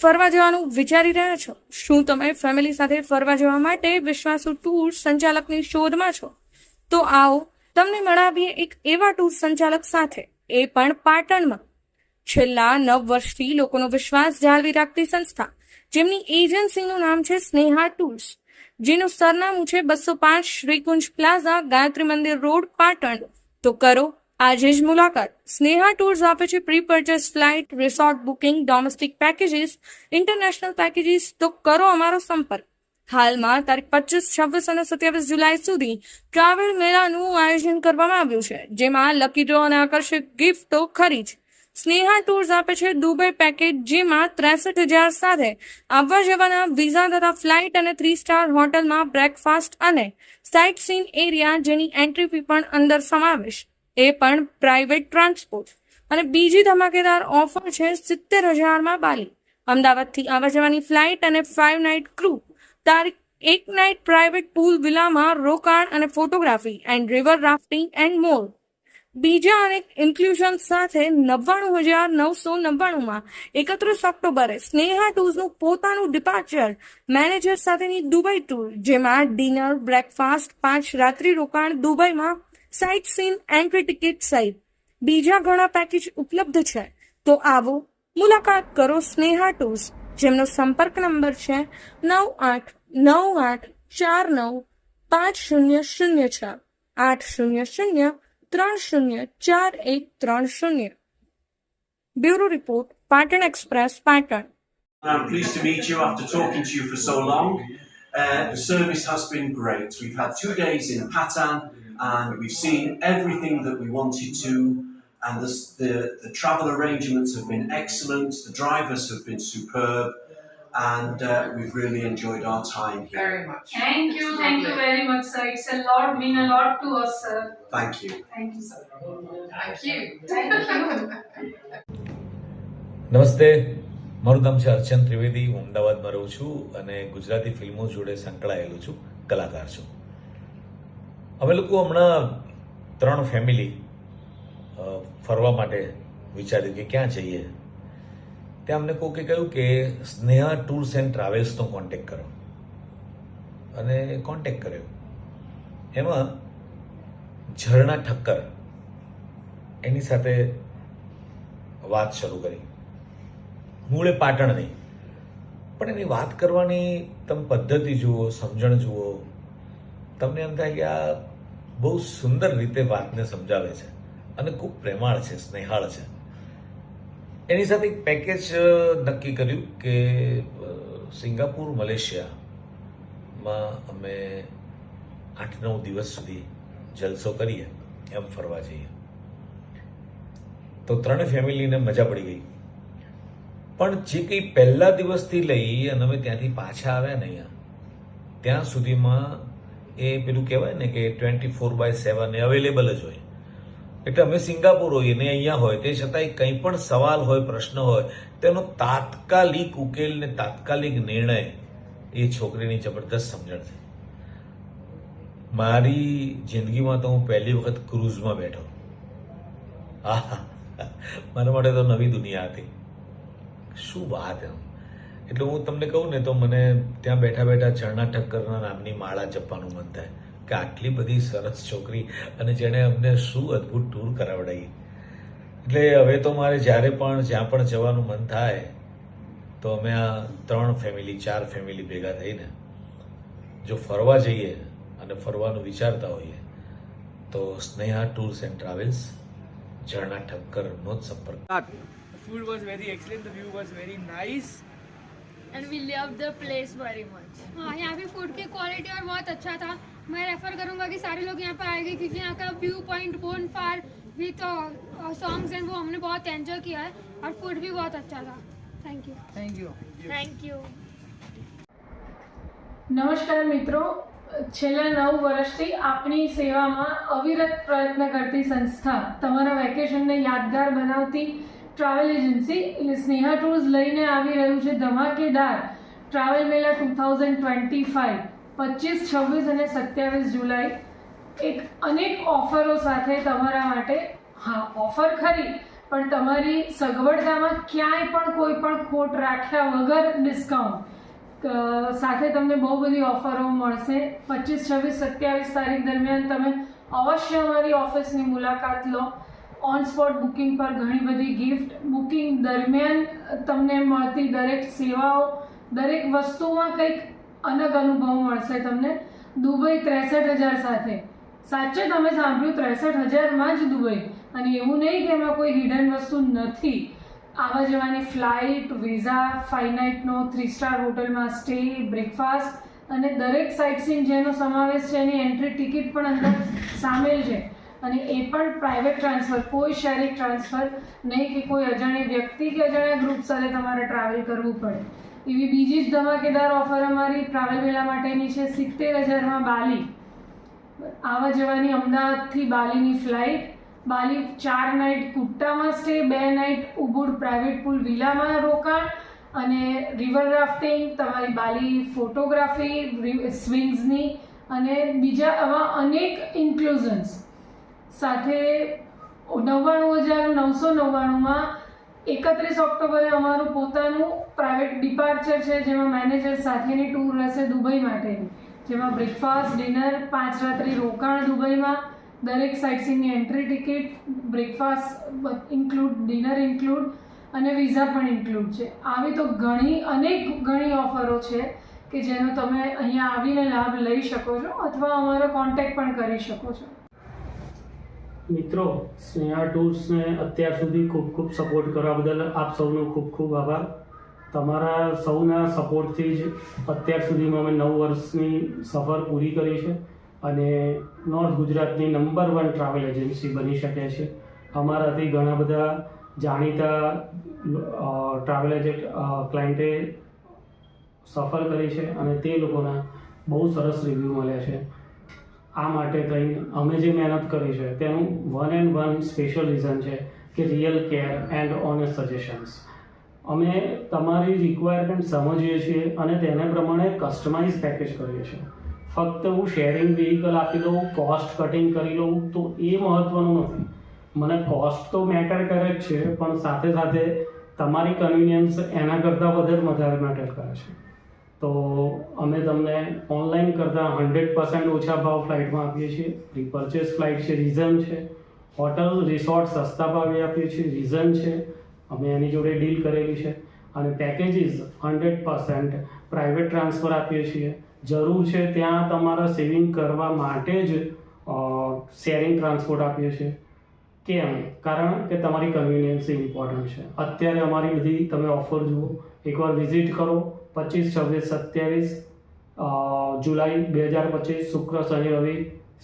ફરવા જવાનું વિચારી રહ્યા છો? શું તમે ફેમિલી સાથે ફરવા જવા માટે વિશ્વાસુ ટૂર સંચાલકની શોધમાં છો? તો આવો તમને મળાવીએ એક એવા ટૂર સંચાલક સાથે, એ પણ પાટણમાં. છેલ્લા 9 વર્ષથી લોકોનો વિશ્વાસ જાળવી રાખતી સંસ્થા, જેમની એજન્સીનું નામ છે સ્નેહા ટૂર્સ, જેનું સરનામું છે 205 શ્રીકુંજ પ્લાઝા, ગાયત્રી મંદિર રોડ, પાટણ. તો કરો આજે જ મુલાકાત. સ્નેહા ટૂર્સ આપે છે pre purchase flight, resort booking, domestic packages, international packages. તો કરો અમારો સંપર્ક. હાલમાં તારીખ 25, 26 અને 27 જુલાઈ સુધી ટ્રાવેલ મેળાનું આયોજન કરવામાં આવ્યું છે, જેમાં લકી ડ્રો અને આકર્ષક ગિફ્ટો ખરી જ. સ્નેહા ટૂર્સ આપે છે દુબઈ પેકેજ, જેમાં 63,000 સાથે આવવા જવાના વિઝા તથા ફ્લાઇટ અને 3 સ્ટાર હોટલમાં બ્રેકફાસ્ટ અને સાઇટ સીન એરિયા, જેની એન્ટ્રી ફી પણ અંદર સમાવેશ, એ પણ પ્રાઇવેટ ટ્રાન્સપોર્ટ. અને બીજી ધમાકેદાર ઓફર છે 70,000માં બાલી. અમદાવાદથી આવવા જવાની ફ્લાઇટ અને 5 નાઇટ ક્રૂ. તારીખ 1 નાઇટ પ્રાઇવેટ પૂલ વિલામાં રોકાણ અને photography and river rafting and મોર. બીજા અનેક ઇન્ક્લુઝન સાથે 99,999માં 31 ઓક્ટોબરે સ્નેહા ટૂર્સનું પોતાનું ડિપાર્ચર મેનેજર સાથેની દુબઈ ટૂર, જેમાં ડિનર, બ્રેકફાસ્ટ, 5 રાત્રિ રોકાણ દુબઈમાં, સાઇટ સીન, એન્ટ્રી ટિકિટ સહિત બીજા ઘણા પેકેજ ઉપલબ્ધ છે. તો આવો મુલાકાત કરો સ્નેહા ટૂર્સ, જેમનો સંપર્ક નંબર છે 9898495006 800304130. Bureau report, Patan express, Patan. I'm pleased to meet you after talking to you for so long. The service has been great. We've had 2 days in Patan and we've seen everything that we wanted to, and the travel arrangements have been excellent. The drivers have been superb, and we've really enjoyed our time here. Very much. Thank you very much, sir. It's a lot, mean a lot to us, sir. Thank you. Thank you, sir. Thank you. Thank you. નમસ્તે, મારું નામ છે અર્ચન ત્રિવેદી. હું અમદાવાદમાં રહું છું અને ગુજરાતી ફિલ્મો જોડે સંકળાયેલો છું, કલાકાર છું. અમે લોકો હમણાં 3 ફેમિલી ફરવા માટે વિચાર્યું કે ક્યાં જઈએ. ત્યાં અમને કોકે કહ્યું કે સ્નેહા ટૂર્સ એન્ડ ટ્રાવેલ્સનો કોન્ટેક્ટ કરો, અને કોન્ટેક્ટ કર્યો. એમાં ઝરણા ઠક્કર એની સાથે વાત શરૂ કરી. મૂળે પાટણ નહીં, પણ એની વાત કરવાની તમે પદ્ધતિ જુઓ, સમજણ જુઓ, તમને એમ થાય કે આ બહુ સુંદર રીતે વાતને સમજાવે છે અને ખૂબ પ્રેમાળ છે, સ્નેહાળ છે. એની સાથે એક પેકેજ નક્કી કર્યું કે સિંગાપુર, મલેશિયામાં અમે 8-9 દિવસ સુધી જલસો કરીએ, એમ ફરવા જઈએ. તો 3 ફેમિલીને મજા પડી ગઈ. પણ જે કંઈ પહેલા દિવસથી લઈ અને અમે ત્યાંથી પાછા આવ્યા ને અહીંયા, ત્યાં સુધીમાં એ પેલું કહેવાય ને કે 24/7 એ અવેલેબલ જ હોય. એટલે અમે સિંગાપુર હોઈએ ને અહીંયા હોય, તે છતાંય કંઈ પણ સવાલ હોય, પ્રશ્ન હોય, તેનો તાત્કાલિક ઉકેલ ને તાત્કાલિક નિર્ણય એ છોકરીની જબરદસ્ત સમજણ છે. મારી જિંદગીમાં તો હું પહેલી વખત ક્રૂઝમાં બેઠો. મારા માટે તો નવી દુનિયા હતી. શું વાત એમ! એટલે હું તમને કહું ને તો મને ત્યાં બેઠા બેઠા ઝરણા ઠક્કરના નામની માળા જપવાનું મન થાય કે આટલી બધી સરસ છોકરી અને જેણે અમને શું અદ્ભુત ટૂર કરાવડાવી. એટલે હવે તો મારે જ્યારે પણ જ્યાં પણ જવાનું મન થાય તો અમે આ 3 ફેમિલી 4 ફેમિલી ભેગા થઈને જો ફરવા જઈએ અને ફરવાનું વિચારતા હોઈએ તો સ્નેહા ટૂર્સ એન્ડ ટ્રાવેલ્સ, ઝરણા ઠક્કરનો જ સંપર્ક. The food was very excellent, the view was very nice. and we loved the place very much. हाँ, यहाँ पे फूड की क्वालिटी और बहुत अच्छा था. मैं रेफर करूँगा कि सारे लोग यहाँ पर आएंगे, क्योंकि यहाँ का view point bone far with songs and वो हमने बहुत एंजॉय किया है और फूड भी बहुत अच्छा था. Thank you. Thank you. Thank you. નમસ્કાર મિત્રો, છેલ્લા 9 વર્ષથી આપણી સેવામાં અવિરત પ્રયત્ન કરતી સંસ્થા, તમારા વેકેશનને યાદગાર બનાવતી ટ્રાવેલ એજન્સી એટલે સ્નેહા ટૂર્સ લઈને આવી રહ્યું છે ધમાકેદાર ટ્રાવેલ મેળા 2025, 25, 26 અને 27 જુલાઈ. એક અનેક ઓફરો સાથે તમારા માટે. હા, ઓફર ખરી, પણ તમારી સગવડતામાં ક્યાંય પણ કોઈ પણ ખોટ રાખ્યા વગર ડિસ્કાઉન્ટ સાથે તમને બહુ બધી ઓફરો મળશે. 25, 26, 27 તારીખ દરમિયાન તમે અવશ્ય અમારી ઓફિસની મુલાકાત લો. ઓન સ્પોટ બુકિંગ પર ઘણી બધી ગિફ્ટ, બુકિંગ દરમિયાન તમને મળતી દરેક સેવાઓ, દરેક વસ્તુમાં કંઈક અલગ અનુભવ મળશે તમને. દુબઈ 63,000 સાથે, સાચે તમે સાંભળ્યું 63,000માં જ દુબઈ, અને એવું નહીં કે એમાં કોઈ હિડન વસ્તુ નથી. આવવા જવાની ફ્લાઇટ, વિઝા, 5 નાઇટનો 3 સ્ટાર હોટલમાં સ્ટે, બ્રેકફાસ્ટ અને દરેક સાઇટ સીન જેનો સમાવેશ છે એની એન્ટ્રી ટિકિટ પણ અંદર સામેલ છે. અને એ પણ પ્રાઇવેટ ટ્રાન્સફર, કોઈ શેરિંગ ટ્રાન્સફર નહીં કે કોઈ અજાણી વ્યક્તિ કે અજાણ્યા ગ્રુપ સાથે તમારે ટ્રાવેલ કરવું પડે. એવી બીજી જ ધમાકેદાર ઓફર અમારી ટ્રાવેલ વેલા માટેની છે. 70,000માં બાલી, આવવા જવાની અમદાવાદથી બાલીની ફ્લાઇટ, બાલી 4 નાઇટ કુટ્ટામાં સ્ટે, 2 નાઇટ ઉબુડ પ્રાઇવેટ પૂલ વિલામાં રોકાણ અને રિવર રાફ્ટિંગ, તમારી બાલી ફોટોગ્રાફી, સ્વિંગ્સની અને બીજા આવા અનેક ઇન્ક્લુઝન્સ સાથે 99,999માં 31 ઓક્ટોબરે અમારું પોતાનું પ્રાઇવેટ ડિપાર્ચર છે, જેમાં મેનેજર સાથેની ટૂર રહેશે દુબઈ માટેની, જેમાં બ્રેકફાસ્ટ, ડિનર, 5 રાત્રિ રોકાણ દુબઈમાં, દરેક સાઇટસીનની entry ticket, breakfast include, dinner include અને વિઝા પણ ઇન્ક્લુડ છે. આવી તો ઘણી ઓફરો છે કે જેનો તમે અહીંયા આવીને લાભ લઈ શકો છો અથવા અમારો કોન્ટેક્ટ પણ કરી શકો છો. મિત્રો, સ્નેહા ટૂર્સને અત્યાર સુધી ખૂબ સપોર્ટ કરવા બદલ આપ સૌનો ખૂબ આભાર. તમારા સૌના સપોર્ટથી જ અત્યાર સુધીમાં અમે 9 વર્ષની સફર પૂરી કરી છે અને નોર્થ ગુજરાતની નંબર 1 ટ્રાવેલ એજન્સી બની શકે છે. અમારાથી ઘણા બધા જાણીતા ટ્રાવેલ એજન્ટ ક્લાયન્ટે સફર કરી છે અને તે લોકોના બહુ સરસ રિવ્યૂ મળ્યા છે. આ માટે થઈને અમે જે મહેનત કરી છે તેનું 1 સ્પેશિયલ રીઝન છે કે real care and honest suggestions. અમે તમારી રિક્વાયરમેન્ટ સમજીએ છીએ અને તેને પ્રમાણે કસ્ટમાઇઝ પેકેજ કરીએ છીએ. ફક્ત હું શેરિંગ વ્હીકલ આપી દઉં, કોસ્ટ કટિંગ કરી લઉં તો એ મહત્ત્વનું નથી. મને કોસ્ટ તો મેટર કરે જ છે, પણ સાથે તમારી કન્વિનિયન્સ એના કરતાં વધારે મેટર કરે છે. તો અમે તમને ઓનલાઈન કરતાં 100% ઓછા ભાવ ફ્લાઇટમાં આપીએ છીએ. રિપર્ચેસ ફ્લાઇટ છે, રીઝન છે. હોટલ રિસોર્ટ સસ્તા ભાવે આપીએ છીએ, રીઝન છે. અમે એની જોડે ડીલ કરેલી છે. અને પેકેજીસ 100% પ્રાઇવેટ ટ્રાન્સફર આપીએ છીએ. જરૂર છે ત્યાં તમારા સેવિંગ કરવા માટે જ શેરિંગ ટ્રાન્સપોર્ટ આપીએ છીએ. કેમ? કારણ કે તમારી કન્વિનિયન્સ ઇમ્પોર્ટન્ટ છે. અત્યારે અમારી બધી તમે ઓફર જુઓ, એકવાર વિઝિટ કરો. 25, 26, 27 જુલાઈ 2025 શુક્ર, શનિ, રવિ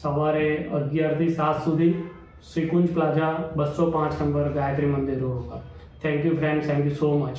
સવારે 11 થી 7 સુધી શ્રીકુંજ પ્લાઝા 205 નંબર ગાયત્રી મંદિર રોડ ઉપર. Thank you friends, thank you so much.